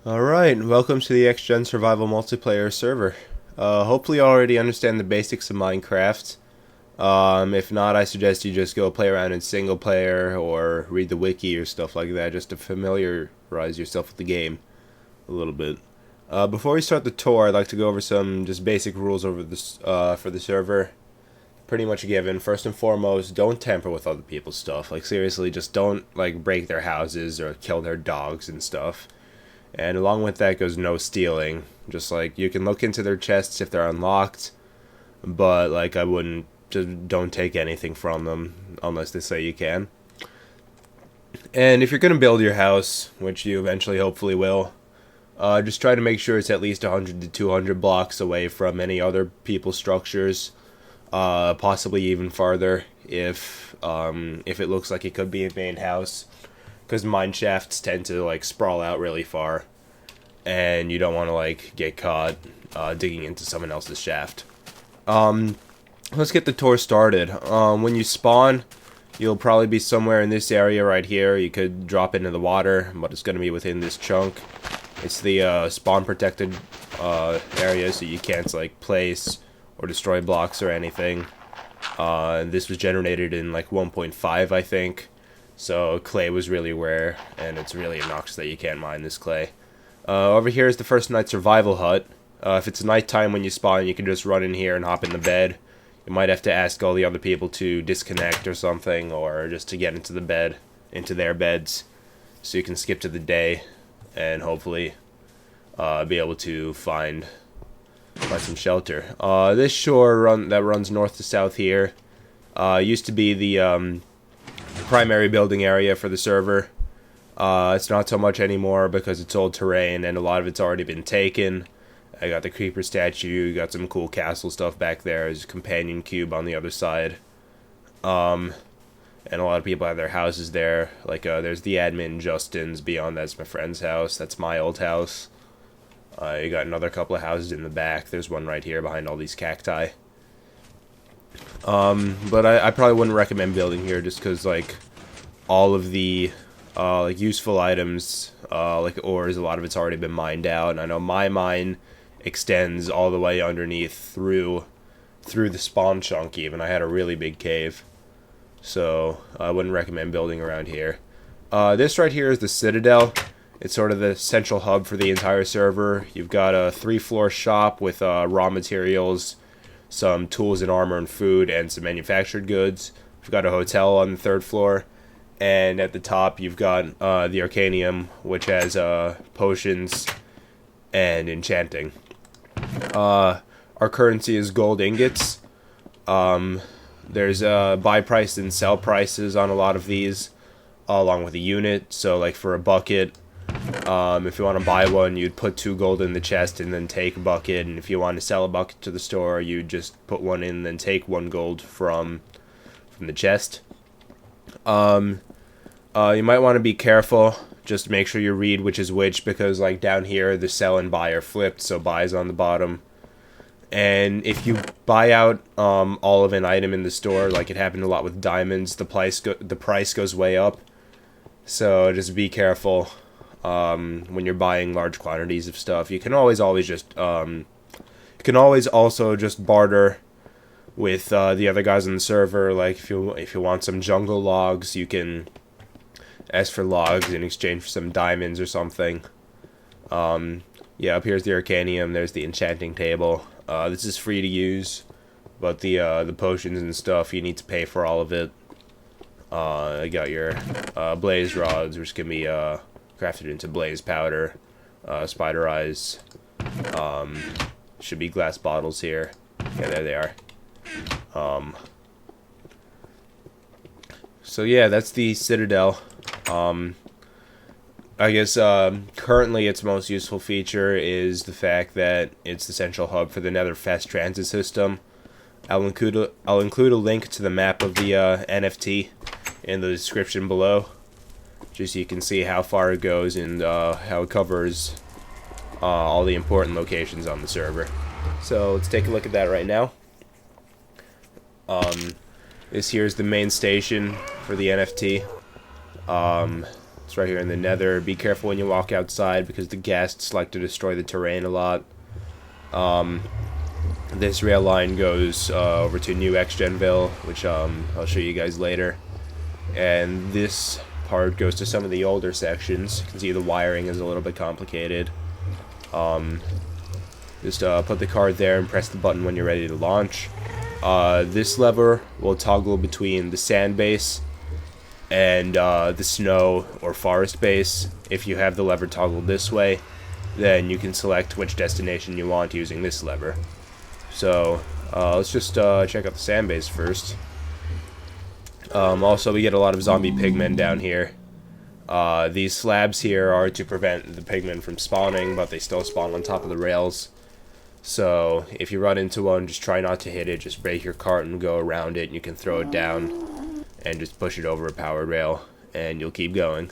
Alright, welcome to the X-Gen Survival Multiplayer server. Hopefully you already understand the basics of Minecraft. If not, I suggest you just go play around in single player or read the wiki or stuff like that just to familiarize yourself with the game a little bit. Before we start the tour, I'd like to go over some just basic rules over this for the server. Pretty much given. First and foremost, don't tamper with other people's stuff. Like seriously, just don't like break their houses or kill their dogs and stuff. And along with that goes no stealing. Just like you can look into their chests if they're unlocked, but like I wouldn't just don't take anything from them unless they say you can. And if you're gonna build your house, which you eventually hopefully will, just try to make sure it's at least 100 to 200 blocks away from any other people's structures, possibly even farther if it looks like it could be a main house. Because mine shafts tend to like sprawl out really far, and you don't want to like get caught digging into someone else's shaft. Let's get the tour started. When you spawn, you'll probably be somewhere in this area right here. You could drop into the water, but it's going to be within this chunk. It's the spawn protected area, so you can't like place or destroy blocks or anything. This was generated in like 1.5, I think. So clay was really rare, and it's really obnoxious that you can't mine this clay. Over here is the first night survival hut. If it's nighttime when you spawn, you can just run in here and hop in the bed. You might have to ask all the other people to disconnect or something, or just to get into the bed, into their beds, so you can skip to the day, and hopefully be able to find some shelter. This shore that runs north to south here used to be the primary building area for the server. It's not so much anymore because it's old terrain and a lot of it's already been taken. I got the creeper statue, got some cool castle stuff back there. There's a companion cube on the other side. And a lot of people have their houses there. Like there's the admin Justin's. Beyond that's my friend's house. That's my old house. You got another couple of houses in the back. There's one right here behind all these cacti. But I probably wouldn't recommend building here just because like all of the like useful items like ores, a lot of it's already been mined out, and I know my mine extends all the way underneath through the spawn chunk. Even I had a really big cave, so I wouldn't recommend building around here. This right here is the Citadel. It's sort of the central hub for the entire server. You've got a 3-floor shop with raw materials, some tools and armor and food, and some manufactured goods. We've got a hotel on the 3rd floor, and at the top you've got the Arcanium, which has potions and enchanting. Our currency is gold ingots. There's buy price and sell prices on a lot of these, along with a unit. So like for a bucket, if you want to buy one, you'd put 2 gold in the chest and then take a bucket, and if you want to sell a bucket to the store, you'd just put 1 in and then take 1 gold from the chest. You might want to be careful, just make sure you read which is which, because like down here the sell and buy are flipped, so buy is on the bottom. And if you buy out all of an item in the store, like it happened a lot with diamonds, the price goes way up. So just be careful. When you're buying large quantities of stuff, you can always just you can always also just barter with the other guys on the server. Like if you want some jungle logs, you can ask for logs in exchange for some diamonds or something. Yeah, up here's the Arcanium. There's the enchanting table. This is free to use, but the potions and stuff, you need to pay for all of it. I got your blaze rods, which can be crafted into blaze powder, spider eyes, should be glass bottles here. Yeah, there they are. So yeah, that's the Citadel. I guess currently its most useful feature is the fact that it's the central hub for the Nether Fast Transit system. I'll include a link to the map of the NFT in the description below, just so you can see how far it goes and how it covers all the important locations on the server. So let's take a look at that right now. This here is the main station for the NFT. It's right here in the Nether. Be careful when you walk outside because the ghasts like to destroy the terrain a lot. This rail line goes over to New Xgenville, which I'll show you guys later. And this part goes to some of the older sections. You can see the wiring is a little bit complicated. Just put the card there and press the button when you're ready to launch. This lever will toggle between the sand base and the snow or forest base. If you have the lever toggled this way, then you can select which destination you want using this lever. So let's just check out the sand base first. Also, we get a lot of zombie pigmen down here. These slabs here are to prevent the pigmen from spawning, but they still spawn on top of the rails. So if you run into one, just try not to hit it. Just break your cart and go around it, and you can throw it down and just push it over a powered rail, and you'll keep going.